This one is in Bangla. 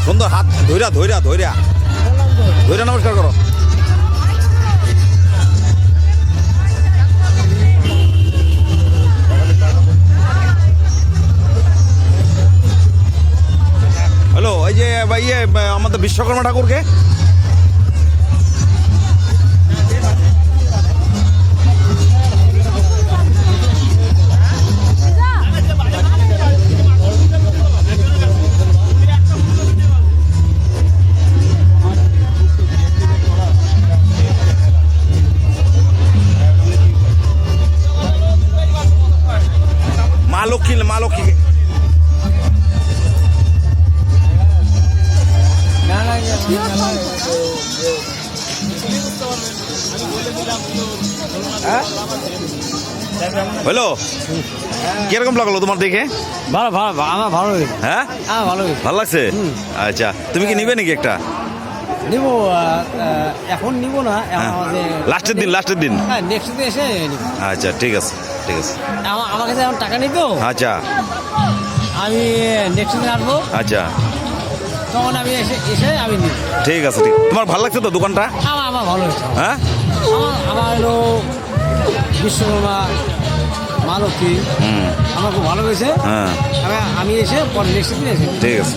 সুন্দর হাত ধৈরা ধৈরা ধৈরা ধৈরা নমস্কার করো। হ্যালো, এই যে ভাই আমাদের বিশ্বকর্মা ঠাকুরকে মা লক্ষ্মীকে হ্যালো, কিরকম লাগলো তোমার দেখে? ভালো ভালো, আমার ভালো হয়েছে। হ্যাঁ ভালো হয়েছে, ভালো লাগছে। আচ্ছা, তুমি কি নিবে নাকি একটা? নিবো, এখন নিবো না, লাস্টের দিন। হ্যাঁ, নেক্সট দিন এসে নিবো। আচ্ছা, ঠিক আছে। আমার কাছে এখন টাকা নেই তো। আচ্ছা আমি নেক্সট দিন আসবো, আচ্ছা তখন আমি এসে আমি নিব। ঠিক আছে। তোমার ভালো লাগছে তো দোকানটা? আমার ভালো হয়েছে। হ্যাঁ, আমার হলো বিশ্বকর্মা মা লক্ষ্মী, আমার খুব ভালো হয়েছে। হ্যাঁ, আমি এসে পরে নেক্সট দিন এসে। ঠিক আছে।